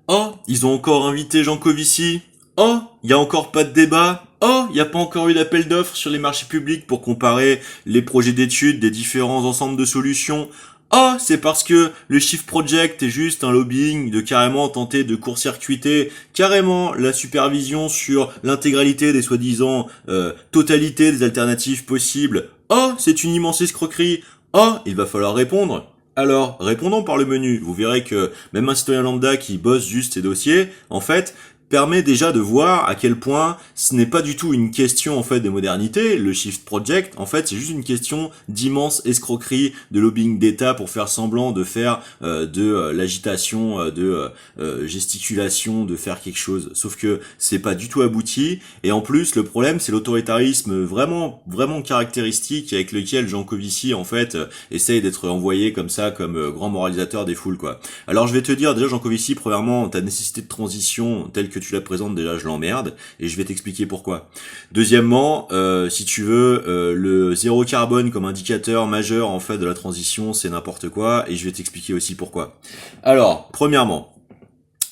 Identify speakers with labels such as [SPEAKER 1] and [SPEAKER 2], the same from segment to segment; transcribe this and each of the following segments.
[SPEAKER 1] Oh, ils ont encore invité Jean Covici. Oh, il y a encore pas de débat. Oh, il n'y a pas encore eu d'appel d'offres sur les marchés publics pour comparer les projets d'études des différents ensembles de solutions. Oh, c'est parce que le Shift Project est juste un lobbying de carrément tenter de court-circuiter carrément la supervision sur l'intégralité des soi-disant totalité des alternatives possibles. Oh, c'est une immense escroquerie. Oh, il va falloir répondre. Alors, répondons par le menu. Vous verrez que même un citoyen lambda qui bosse juste ses dossiers, en fait, permet déjà de voir à quel point ce n'est pas du tout une question en fait de modernité. Le Shift Project, en fait, c'est juste une question d'immense escroquerie, de lobbying d'État pour faire semblant de faire de l'agitation, gesticulation, de faire quelque chose. Sauf que c'est pas du tout abouti. Et en plus, le problème, c'est l'autoritarisme vraiment caractéristique avec lequel Jean Covici en fait essaye d'être envoyé comme ça, comme grand moralisateur des foules, quoi. Alors je vais te dire, déjà Jean Covici, premièrement, ta nécessité de transition telle que tu la présentes, déjà je l'emmerde, et je vais t'expliquer pourquoi. Deuxièmement, si tu veux, le zéro carbone comme indicateur majeur en fait de la transition, c'est n'importe quoi, et je vais t'expliquer aussi pourquoi. Alors, premièrement,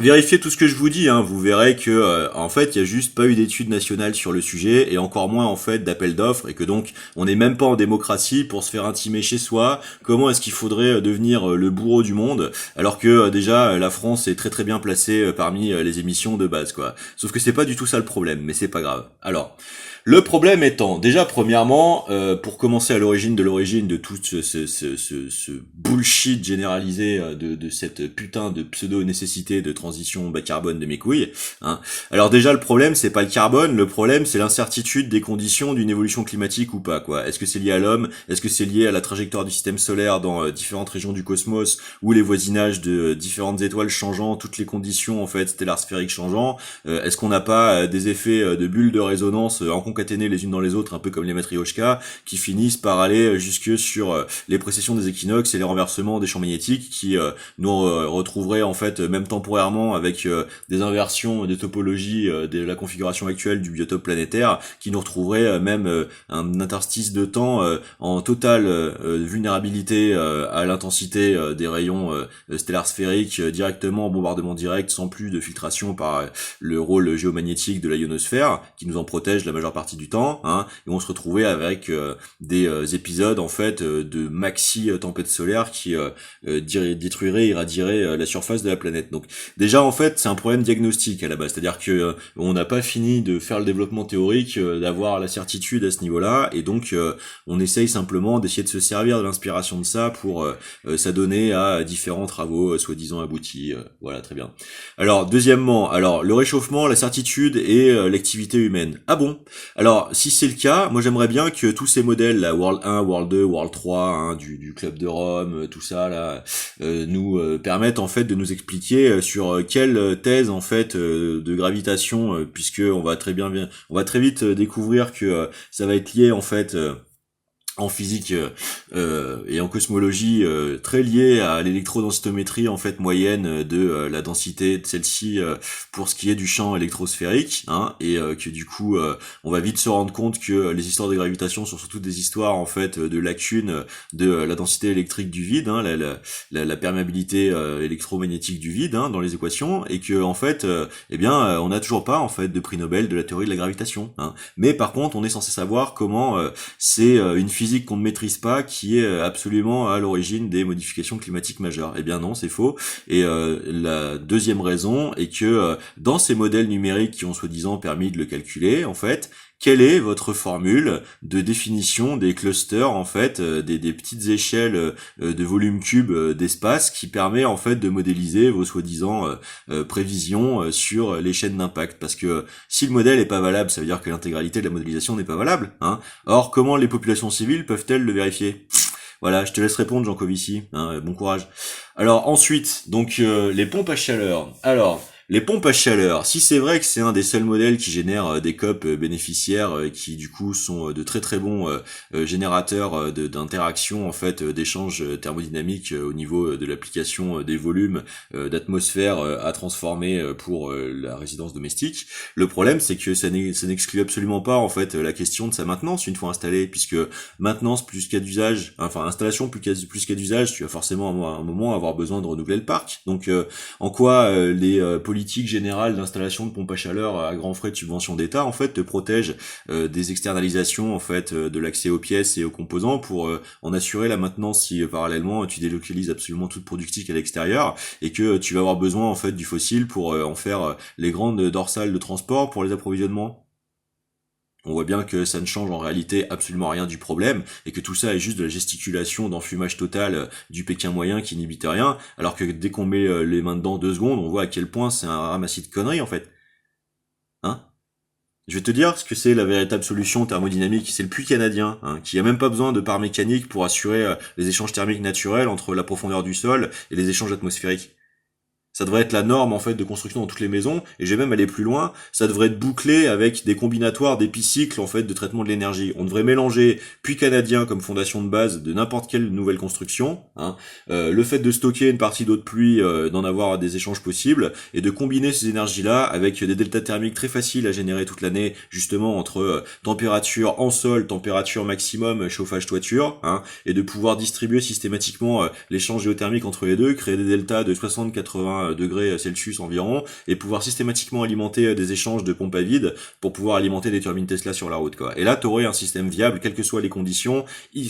[SPEAKER 1] vérifiez tout ce que je vous dis, hein. Vous verrez que en fait il y a juste pas eu d'études nationales sur le sujet et encore moins en fait d'appel d'offres et que donc on n'est même pas en démocratie pour se faire intimer chez soi. Comment est-ce qu'il faudrait devenir le bourreau du monde alors que déjà la France est très bien placée parmi les émissions de base, quoi. Sauf que c'est pas du tout ça le problème, mais c'est pas grave. Alors le problème étant, déjà premièrement, pour commencer à l'origine de tout ce bullshit généralisé de cette putain de pseudo-nécessité de transition bas carbone de mes couilles, hein. Alors déjà le problème c'est pas le carbone, le problème c'est l'incertitude des conditions d'une évolution climatique ou pas, quoi. Est-ce que c'est lié à l'homme? Est-ce que c'est lié à la trajectoire du système solaire dans différentes régions du cosmos ou les voisinages de différentes étoiles changeant, toutes les conditions en fait stellaires sphériques changeant? Est-ce qu'on n'a pas des effets de bulles de résonance en concaténées les unes dans les autres, un peu comme les matrioshkas, qui finissent par aller jusque sur les précessions des équinoxes et les renversements des champs magnétiques, qui nous retrouveraient en fait même temporairement avec des inversions des topologies de la configuration actuelle du biotope planétaire, qui nous retrouveraient même un interstice de temps en totale vulnérabilité à l'intensité des rayons stellaires sphériques directement en bombardement direct, sans plus de filtration par le rôle géomagnétique de la ionosphère qui nous en protège la majeure partie du temps, hein, et on se retrouvait avec des épisodes en fait de maxi tempêtes solaires qui détruiraient, irradieraient la surface de la planète. Donc déjà en fait c'est un problème diagnostique à la base, c'est-à-dire que on n'a pas fini de faire le développement théorique, d'avoir la certitude à ce niveau-là, et donc on essaye simplement d'essayer de se servir de l'inspiration de ça pour s'adonner à différents travaux soi-disant aboutis. Voilà, très bien. Alors deuxièmement, alors le réchauffement, la certitude et l'activité humaine. Ah bon? Alors si c'est le cas, moi j'aimerais bien que tous ces modèles, la World 1, World 2, World 3, hein, du Club de Rome, tout ça là, nous permettent en fait de nous expliquer sur quelle thèse en fait de gravitation, puisque on va très vite découvrir que ça va être lié en fait en physique et en cosmologie très lié à l'électrodensitométrie en fait moyenne de la densité de celle-ci pour ce qui est du champ électrosphérique, hein, et que du coup on va vite se rendre compte que les histoires de gravitation sont surtout des histoires en fait de lacunes de la densité électrique du vide, hein, la perméabilité électromagnétique du vide, hein, dans les équations, et que en fait on n'a toujours pas en fait de prix Nobel de la théorie de la gravitation, hein. Mais par contre on est censé savoir comment c'est une physique qu'on ne maîtrise pas qui est absolument à l'origine des modifications climatiques majeures. Eh bien non, c'est faux. Et la deuxième raison est que dans ces modèles numériques qui ont soi-disant permis de le calculer, en fait, quelle est votre formule de définition des clusters, en fait, des petites échelles de volume cube d'espace qui permet en fait de modéliser vos soi-disant prévisions sur les chaînes d'impact? Parce que si le modèle est pas valable, ça veut dire que l'intégralité de la modélisation n'est pas valable, hein. Or, comment les populations civiles peuvent-elles le vérifier? Voilà, je te laisse répondre, Jean Covici, hein, bon courage. Alors ensuite, donc les pompes à chaleur. Alors, Les pompes à chaleur, si c'est vrai que c'est un des seuls modèles qui génère des COP bénéficiaires qui du coup sont de très très bons générateurs d'interaction en fait d'échanges thermodynamiques au niveau de l'application des volumes d'atmosphère à transformer pour la résidence domestique. Le problème c'est que ça n'exclut absolument pas en fait la question de sa maintenance une fois installée, puisque maintenance plus cas d'usage, enfin installation plus cas d'usage, tu vas forcément à un moment avoir besoin de renouveler le parc. Donc en quoi les politiques générales d'installation de pompes à chaleur à grands frais de subvention d'État en fait te protègent des externalisations en fait de l'accès aux pièces et aux composants pour en assurer la maintenance si parallèlement tu délocalises absolument toute productique à l'extérieur et que tu vas avoir besoin en fait du fossile pour en faire les grandes dorsales de transport pour les approvisionnements. On voit bien que ça ne change en réalité absolument rien du problème et que tout ça est juste de la gesticulation d'enfumage total du Pékin moyen qui n'imite rien, alors que dès qu'on met les mains dedans 2 secondes, on voit à quel point c'est un ramassis de conneries en fait. Hein? Je vais te dire ce que c'est la véritable solution thermodynamique, c'est le puits canadien, hein, qui a même pas besoin de parts mécaniques pour assurer les échanges thermiques naturels entre la profondeur du sol et les échanges atmosphériques. Ça devrait être la norme en fait de construction dans toutes les maisons, et je vais même aller plus loin, ça devrait être bouclé avec des combinatoires d'épicycles en fait de traitement de l'énergie. On devrait mélanger puits canadien comme fondation de base de n'importe quelle nouvelle construction, hein, le fait de stocker une partie d'eau de pluie, d'en avoir des échanges possibles, et de combiner ces énergies-là avec des deltas thermiques très faciles à générer toute l'année, justement entre température en sol, température maximum, chauffage toiture, hein, et de pouvoir distribuer systématiquement l'échange géothermique entre les deux, créer des deltas de 60-80 degrés Celsius environ, et pouvoir systématiquement alimenter des échanges de pompes à vide pour pouvoir alimenter des turbines Tesla sur la route, quoi. Et là, t'aurais un système viable, quelles que soient les conditions,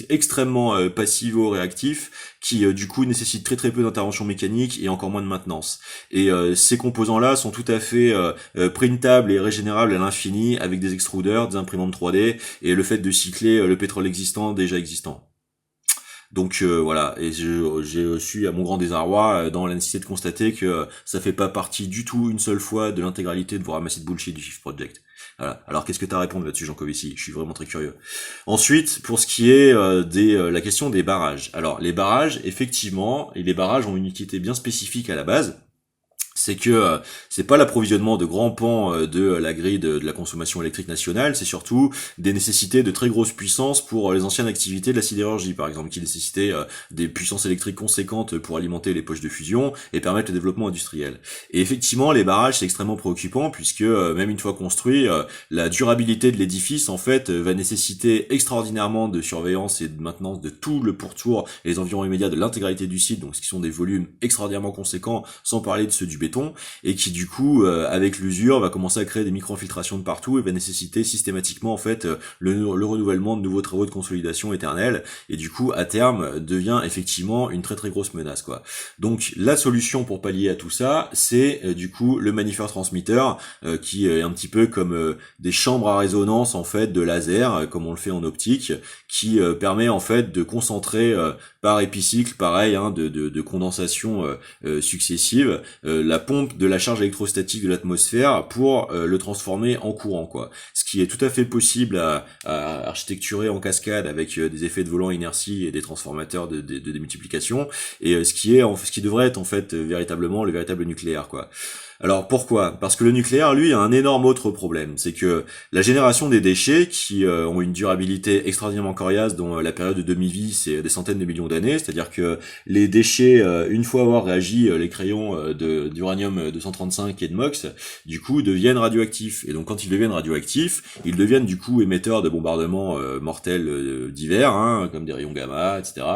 [SPEAKER 1] extrêmement passivo-réactif, qui du coup nécessite très très peu d'intervention mécanique et encore moins de maintenance. Et ces composants-là sont tout à fait printables et régénérables à l'infini avec des extruders, des imprimantes 3D et le fait de cycler le pétrole déjà existant. Donc voilà, et j'ai suis à mon grand désarroi dans la nécessité de constater que ça fait pas partie du tout une seule fois de l'intégralité de vos ramassis de bullshit du Shift Project. Voilà. Alors qu'est-ce que t'as à répondre là-dessus, Jean Covici? Je suis vraiment très curieux. Ensuite, pour ce qui est la question des barrages. Alors les barrages, effectivement, et les barrages ont une utilité bien spécifique à la base. C'est que c'est pas l'approvisionnement de grands pans de la grille de la consommation électrique nationale, c'est surtout des nécessités de très grosse puissance pour les anciennes activités de la sidérurgie, par exemple, qui nécessitaient des puissances électriques conséquentes pour alimenter les poches de fusion et permettre le développement industriel. Et effectivement, les barrages, c'est extrêmement préoccupant, puisque même une fois construit, la durabilité de l'édifice, en fait, va nécessiter extraordinairement de surveillance et de maintenance de tout le pourtour et les environs immédiats de l'intégralité du site, donc ce qui sont des volumes extraordinairement conséquents, sans parler de ceux du béton, et qui du coup avec l'usure va commencer à créer des micro-infiltrations de partout et va nécessiter systématiquement en fait le renouvellement de nouveaux travaux de consolidation éternelle, et du coup à terme devient effectivement une très très grosse menace, quoi. Donc la solution pour pallier à tout ça, c'est du coup le manifold transmitter qui est un petit peu comme des chambres à résonance en fait de laser, comme on le fait en optique, qui permet en fait de concentrer par épicycle, pareil, hein, de condensation successive, la pompe de la charge électrostatique de l'atmosphère pour le transformer en courant, quoi. Ce qui est tout à fait possible à architecturer en cascade avec des effets de volant inertie et des transformateurs de démultiplication, et ce qui devrait être en fait véritablement le véritable nucléaire, quoi. Alors pourquoi? Parce que le nucléaire, lui, a un énorme autre problème, c'est que la génération des déchets, qui ont une durabilité extraordinairement coriace, dont la période de demi-vie c'est des centaines de millions d'années, c'est-à-dire que les déchets, une fois avoir réagi les crayons d'uranium 235 et de MOX, du coup deviennent radioactifs. Et donc quand ils deviennent radioactifs, ils deviennent du coup émetteurs de bombardements mortels divers, hein, comme des rayons gamma, etc.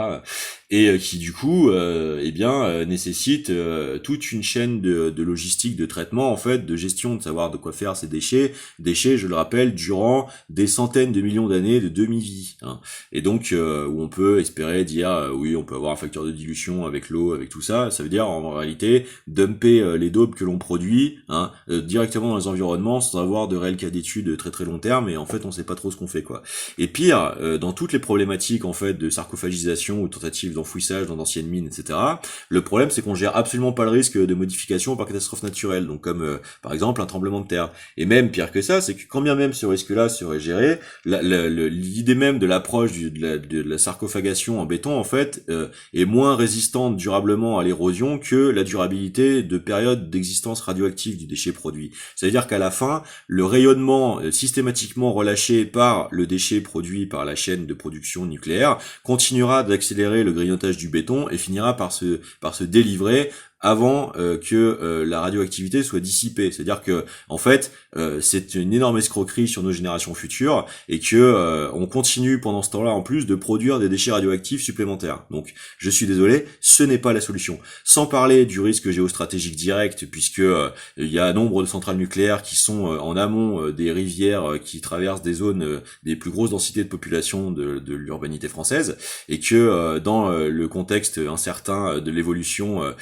[SPEAKER 1] Et qui du coup nécessite toute une chaîne de logistique, de traitement, en fait, de gestion, de savoir de quoi faire ces déchets, je le rappelle, durant des centaines de millions d'années de demi-vie, hein. Et donc où on peut espérer dire oui, on peut avoir un facteur de dilution avec l'eau, avec tout ça, ça veut dire en réalité dumper les dopes que l'on produit, hein, directement dans les environnements sans avoir de réel cas d'études très très long terme, et en fait on sait pas trop ce qu'on fait, quoi. Et pire, dans toutes les problématiques en fait de sarcophagisation ou tentatives d'enfouissage dans d'anciennes mines, etc. Le problème, c'est qu'on gère absolument pas le risque de modification par catastrophe naturelle. naturels, donc comme par exemple un tremblement de terre. Et même pire que ça, c'est que quand bien même ce risque-là serait géré, l'idée même de l'approche de la sarcophagation en béton, en fait, est moins résistante durablement à l'érosion que la durabilité de périodes d'existence radioactive du déchet produit. C'est-à-dire qu'à la fin, le rayonnement systématiquement relâché par le déchet produit par la chaîne de production nucléaire continuera d'accélérer le grignotage du béton et finira par se délivrer avant que la radioactivité soit dissipée. C'est-à-dire que en fait, c'est une énorme escroquerie sur nos générations futures et que on continue pendant ce temps-là en plus de produire des déchets radioactifs supplémentaires. Donc, je suis désolé, ce n'est pas la solution. Sans parler du risque géostratégique direct, puisque il y a nombre de centrales nucléaires qui sont en amont des rivières qui traversent des zones des plus grosses densités de population de l'urbanité française, et que dans le contexte incertain de l'évolution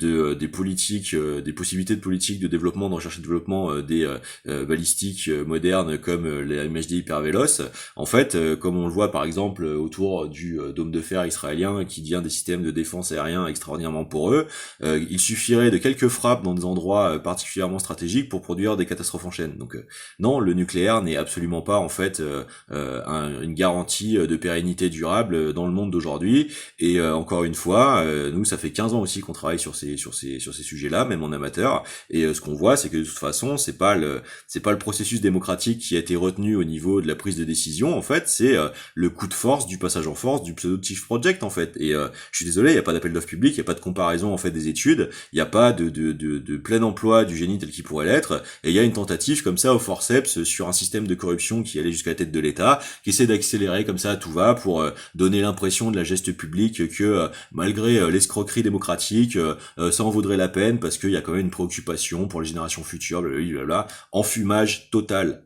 [SPEAKER 1] des politiques, des possibilités de politiques de développement, de recherche et développement des balistiques modernes comme les MHD hypervéloces, en fait, comme on le voit par exemple autour du dôme de fer israélien qui devient des systèmes de défense aérien extraordinairement poreux, il suffirait de quelques frappes dans des endroits particulièrement stratégiques pour produire des catastrophes en chaîne. Donc non, le nucléaire n'est absolument pas en fait une garantie de pérennité durable dans le monde d'aujourd'hui. Et encore une fois, nous ça fait 15 ans aussi qu'on travaille sur ces sujets-là, même en amateur, et ce qu'on voit, c'est que de toute façon, c'est pas le processus démocratique qui a été retenu au niveau de la prise de décision, en fait, c'est le coup de force du passage en force du pseudo Chief Project, en fait. Et je suis désolé, il y a pas d'appel d'offres public, il y a pas de comparaison en fait des études, il y a pas de plein emploi du génie tel qu'il pourrait l'être, et il y a une tentative comme ça au forceps sur un système de corruption qui allait jusqu'à la tête de l'État, qui essaie d'accélérer comme ça à tout va pour donner l'impression de la geste publique que malgré l'escroquerie démocratique, ça en vaudrait la peine parce qu'il y a quand même une préoccupation pour les générations futures, blablabla. Enfumage total.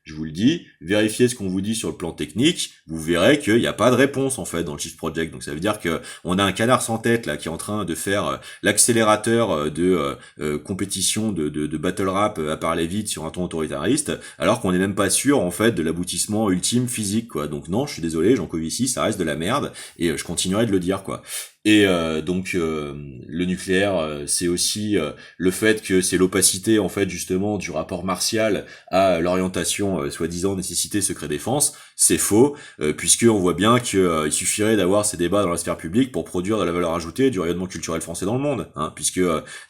[SPEAKER 1] Je vous le dis, vérifiez ce qu'on vous dit sur le plan technique, vous verrez qu'il n'y a pas de réponse en fait dans le Chief Project. Donc ça veut dire que on a un canard sans tête là qui est en train de faire l'accélérateur de compétition de battle rap à parler vite sur un ton autoritariste, alors qu'on n'est même pas sûr en fait de l'aboutissement ultime physique quoi. Donc non, je suis désolé, Jean Covici, ça reste de la merde et je continuerai de le dire quoi. Et donc le nucléaire, c'est aussi le fait que c'est l'opacité en fait justement du rapport martial à l'orientation soi-disant nécessité secret défense. C'est faux, puisque on voit bien que il suffirait d'avoir ces débats dans la sphère publique pour produire de la valeur ajoutée du rayonnement culturel français dans le monde, hein, puisque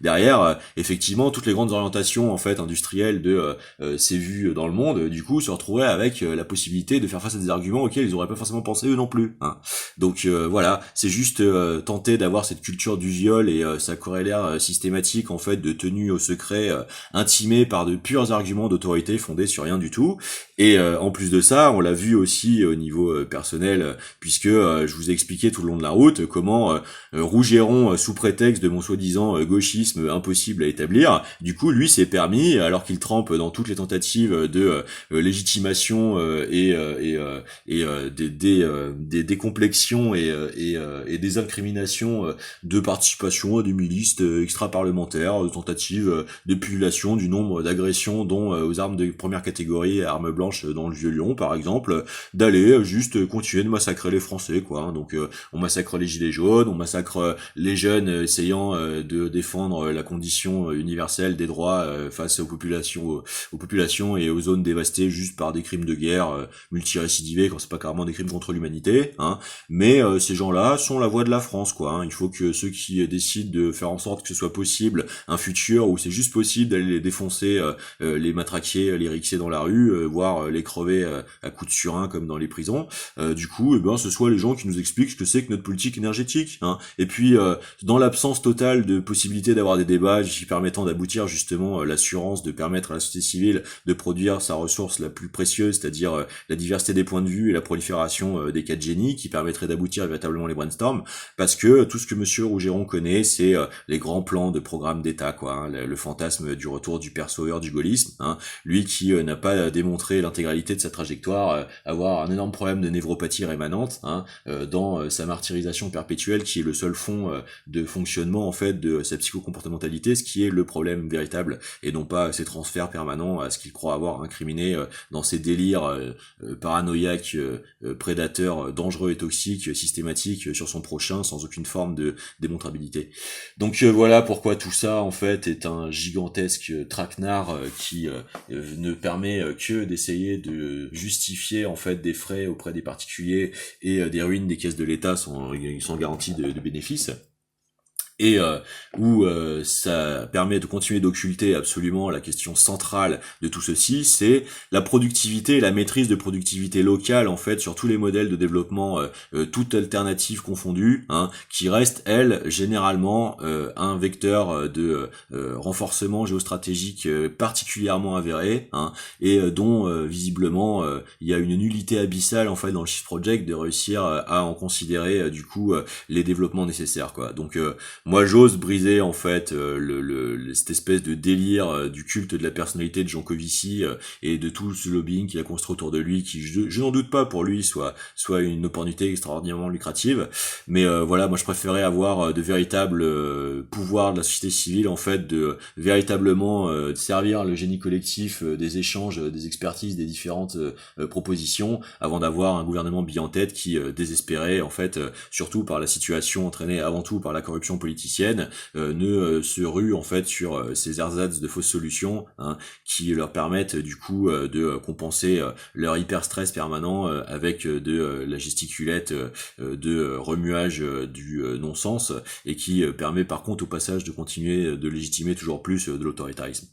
[SPEAKER 1] derrière effectivement toutes les grandes orientations en fait industrielles de ces vues dans le monde du coup se retrouveraient avec la possibilité de faire face à des arguments auxquels ils auraient pas forcément pensé eux non plus, hein. Donc voilà, c'est juste tenter d'avoir cette culture du viol et sa corollaire systématique en fait de tenue au secret intimée par de purs arguments d'autorité fondés sur rien du tout. Et en plus de ça, on l'a vu aussi au niveau personnel, puisque je vous ai expliqué tout le long de la route comment Rougeron, sous prétexte de mon soi-disant gauchisme impossible à établir, du coup lui s'est permis, alors qu'il trempe dans toutes les tentatives de légitimation et des décomplexions et des incriminations de participation à des milices extra-parlementaires, de tentatives d'épulation du nombre d'agressions dont aux armes de première catégorie et armes blanches dans le Vieux-Lyon par exemple, d'aller juste continuer de massacrer les Français quoi, hein. Donc on massacre les gilets jaunes, on massacre les jeunes essayant de défendre la condition universelle des droits face aux populations et aux zones dévastées juste par des crimes de guerre multirécidivés quand c'est pas carrément des crimes contre l'humanité, hein. Mais ces gens-là sont la voix de la France quoi, hein. Il faut que ceux qui décident de faire en sorte que ce soit possible un futur où c'est juste possible d'aller les défoncer, les matraquer, les rixer dans la rue, voire les crever à coups de surin comme dans les prisons, du coup ce soit les gens qui nous expliquent ce que c'est que notre politique énergétique, hein. Et puis dans l'absence totale de possibilité d'avoir des débats qui permettant d'aboutir justement l'assurance de permettre à la société civile de produire sa ressource la plus précieuse, c'est-à-dire la diversité des points de vue et la prolifération des cas de génie qui permettrait d'aboutir véritablement les brainstorms, parce que tout ce que monsieur Rougeron connaît, c'est les grands plans de programmes d'État quoi, hein, le fantasme du retour du père sauveur du gaullisme, hein, lui qui n'a pas démontré l'intégralité de sa trajectoire avoir un énorme problème de névropathie rémanente, hein, dans sa martyrisation perpétuelle, qui est le seul fond de fonctionnement en fait de sa psychocomportementalité, ce qui est le problème véritable, et non pas ces transferts permanents à ce qu'il croit avoir incriminé dans ses délires paranoïaques, prédateurs, dangereux et toxiques, systématiques sur son prochain, sans aucune forme de démontrabilité. Donc voilà pourquoi tout ça en fait est un gigantesque traquenard qui ne permet que d'essayer de justifier en fait des frais auprès des particuliers et des ruines des caisses de l'État sans garantie de bénéfices. Et où ça permet de continuer d'occulter absolument la question centrale de tout ceci, c'est la productivité et la maîtrise de productivité locale en fait sur tous les modèles de développement, toutes alternatives confondues, hein, qui reste elle généralement un vecteur de renforcement géostratégique particulièrement avéré, hein, et dont visiblement il y a une nullité abyssale en fait dans le Shift Project de réussir à en considérer du coup les développements nécessaires, quoi. Donc moi, j'ose briser en fait cette espèce de délire du culte de la personnalité de Jean Covici et de tout ce lobbying qu'il a construit autour de lui, qui je n'en doute pas pour lui soit une opportunité extraordinairement lucrative. Mais voilà, moi je préférais avoir de véritables pouvoirs de la société civile en fait, de véritablement servir le génie collectif des échanges, des expertises, des différentes propositions, avant d'avoir un gouvernement bille en tête qui désespéré en fait, surtout par la situation entraînée avant tout par la corruption politique, ne se ruent en fait sur ces ersatz de fausses solutions, hein, qui leur permettent du coup de compenser leur hyper stress permanent avec de la gesticulette de remuage du non-sens, et qui permet par contre au passage de continuer de légitimer toujours plus de l'autoritarisme.